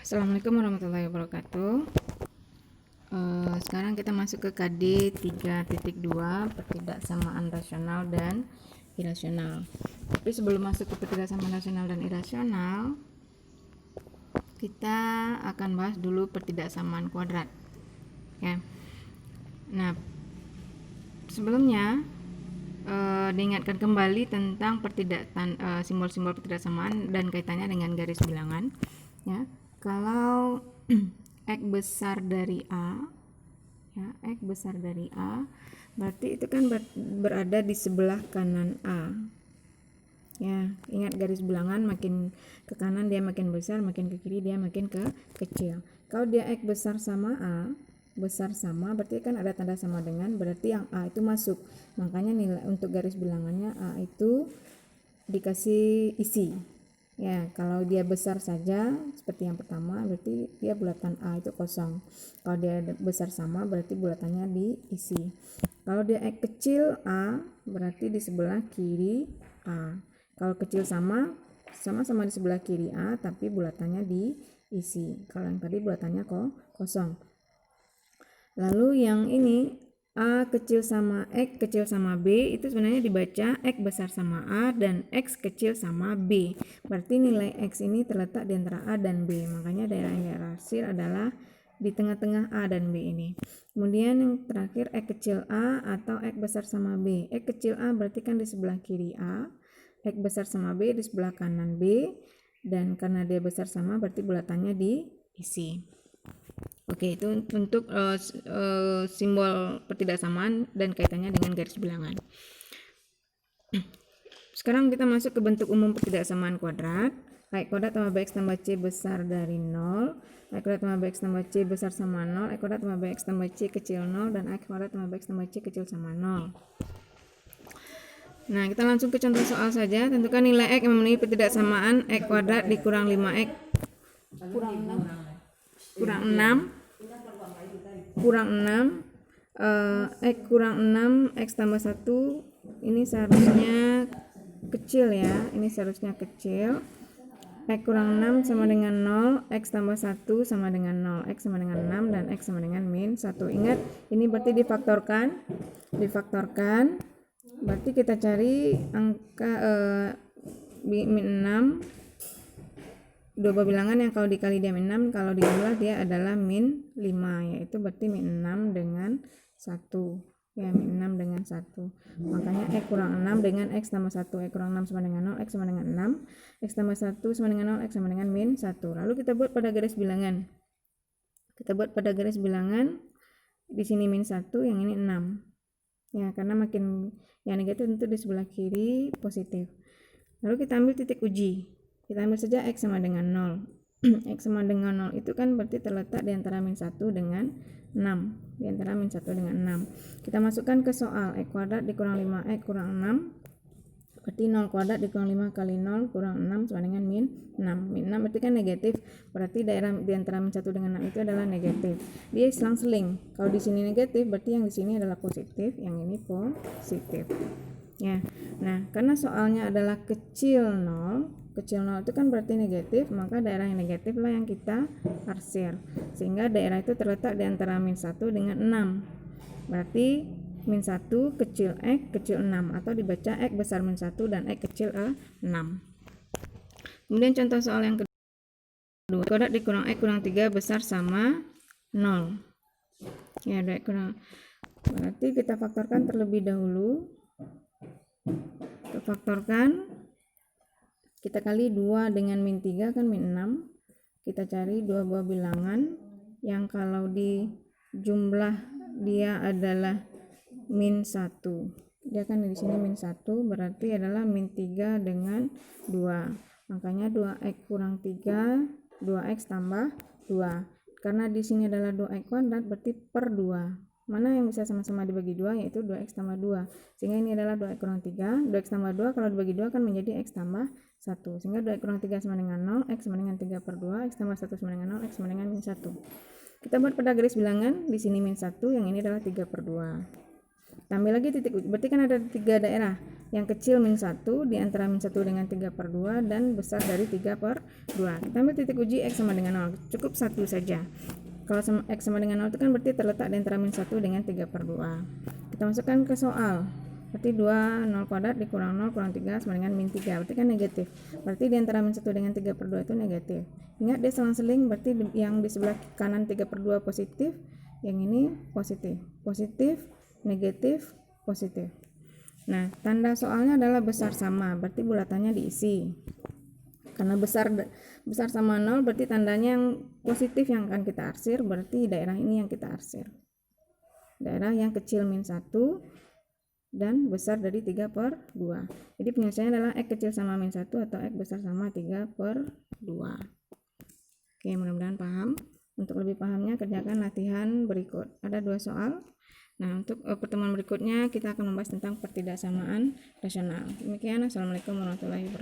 Assalamualaikum warahmatullahi wabarakatuh. Sekarang kita masuk ke KD 3.2 pertidaksamaan rasional dan irasional. Tapi sebelum masuk ke pertidaksamaan rasional dan irasional, kita akan bahas dulu pertidaksamaan kuadrat. Ya. Nah, sebelumnya diingatkan kembali tentang simbol-simbol pertidaksamaan dan kaitannya dengan garis bilangan. Ya, kalau x besar dari a, ya, x besar dari a, berarti itu kan berada di sebelah kanan a. Ya, ingat garis bilangan, makin ke kanan dia makin besar, makin ke kiri dia makin kecil. Kalau dia x besar sama a, besar sama berarti kan ada tanda sama dengan, berarti yang a itu masuk. Makanya nilai untuk garis bilangannya a itu dikasih isi. Ya, kalau dia besar saja seperti yang pertama berarti dia bulatan a itu kosong. Kalau dia besar sama berarti bulatannya diisi. Kalau dia x kecil a berarti di sebelah kiri a. Kalau kecil sama di sebelah kiri a tapi bulatannya diisi. Kalau yang tadi bulatannya kosong. Lalu yang ini A kecil sama X kecil sama B itu sebenarnya dibaca X besar sama A dan X kecil sama B. Berarti nilai X ini terletak di antara A dan B. Makanya daerah yang hasil adalah di tengah-tengah A dan B ini. Kemudian yang terakhir X kecil A atau X besar sama B. X kecil A berarti kan di sebelah kiri A. X besar sama B di sebelah kanan B. Dan karena dia besar sama berarti bulatannya diisi. Oke, itu untuk simbol pertidaksamaan dan kaitannya dengan garis bilangan. Sekarang kita masuk ke bentuk umum pertidaksamaan kuadrat. X kuadrat tambah bx tambah c besar dari 0. X kuadrat tambah bx tambah c besar sama 0. X kuadrat tambah bx tambah c kecil 0. Dan X kuadrat tambah bx tambah c kecil sama 0. Nah, kita langsung ke contoh soal saja. Tentukan nilai X yang memenuhi pertidaksamaan X kuadrat dikurang 5X kurang 6 X kurang 6 X tambah 1 ini seharusnya kecil ya, ini seharusnya kecil. X kurang 6 sama dengan 0, X tambah 1 sama dengan 0, X sama dengan 6 dan X sama dengan min 1. Ingat, ini berarti difaktorkan, berarti kita cari angka min 6. Dua buah bilangan yang kalau dikali dia min 6, kalau dijumlah dia adalah min 5, yaitu berarti min 6 dengan 1. Ya, min 6 dengan 1. Makanya X kurang 6 dengan X tambah 1. X kurang 6 sama dengan 0, X sama dengan 6. X tambah 1 sama dengan 0, X sama dengan min 1. Lalu kita buat pada garis bilangan. Di sini min 1, yang ini 6. Ya, karena makin yang negatif tentu di sebelah kiri positif. Lalu kita ambil titik uji. Kita ambil saja X sama dengan 0. X sama dengan 0 itu kan berarti terletak di antara min 1 dengan 6. Di antara min 1 dengan 6. Kita masukkan ke soal. X kuadrat dikurang 5X kurang 6. Berarti 0 kuadrat dikurang 5 kali 0 kurang 6 sama dengan min 6. Min 6 berarti kan negatif. Berarti daerah di antara min 1 dengan 6 itu adalah negatif. Dia selang-seling. Kalau di sini negatif berarti yang di sini adalah positif, yang ini positif. Ya. Nah, karena soalnya adalah kecil 0 itu kan berarti negatif, maka daerah yang negatif lah yang kita arsir. Sehingga daerah itu terletak di antara min 1 dengan 6. Berarti min 1 kecil X kecil 6, atau dibaca X besar min 1 dan X kecil 6. Kemudian contoh soal yang kedua. Kuadrat dikurang X kurang 3 besar sama 0. Ya, ada X kurang. Berarti kita faktorkan terlebih dahulu. Kita kali 2 dengan min 3 kan min 6. Kita cari dua buah bilangan yang kalau di jumlah dia adalah min 1. Dia kan di sini min 1 berarti adalah min 3 dengan 2. Makanya 2x kurang 3, 2x tambah 2. Karena di sini adalah 2x kuadrat berarti per 2. Mana yang bisa sama-sama dibagi 2, yaitu 2x tambah 2. Sehingga ini adalah 2x kurang 3. 2x tambah 2 kalau dibagi 2 kan menjadi x tambah 1. Sehingga 2x kurang 3 sama dengan 0, x sama dengan 3 per 2, x tambah 1 sama dengan 0, x sama dengan min 1. Kita buat pada garis bilangan, di sini min 1, yang ini adalah 3 per 2. Kita ambil lagi titik uji, berarti kan ada 3 daerah, yang kecil min 1, di antara min 1 dengan 3/2, dan besar dari 3/2. Kita ambil titik uji X sama dengan 0, cukup 1 saja. Kalau X sama dengan 0 itu kan berarti terletak di antara min 1 dengan 3/2. Kita masukkan ke soal, berarti 2 0 kuadrat dikurang 0 kurang 3 sama dengan min 3, berarti kan negatif. Berarti di antara min 1 dengan 3/2 itu negatif. Ingat dia selang-seling, berarti yang di sebelah kanan 3/2 positif, yang ini positif. Positif, negatif, positif. Nah, tanda soalnya adalah besar sama, berarti bulatannya diisi. Karena besar sama 0 berarti tandanya yang positif yang akan kita arsir, berarti daerah ini yang kita arsir. Daerah yang kecil min 1 dan besar dari 3/2. Jadi penyelesaiannya adalah X kecil sama min 1 atau X besar sama 3/2. Oke, mudah-mudahan paham. Untuk lebih pahamnya kerjakan latihan berikut. Ada 2 soal. Nah, untuk pertemuan berikutnya kita akan membahas tentang pertidaksamaan rasional. Demikian, assalamualaikum warahmatullahi wabarakatuh.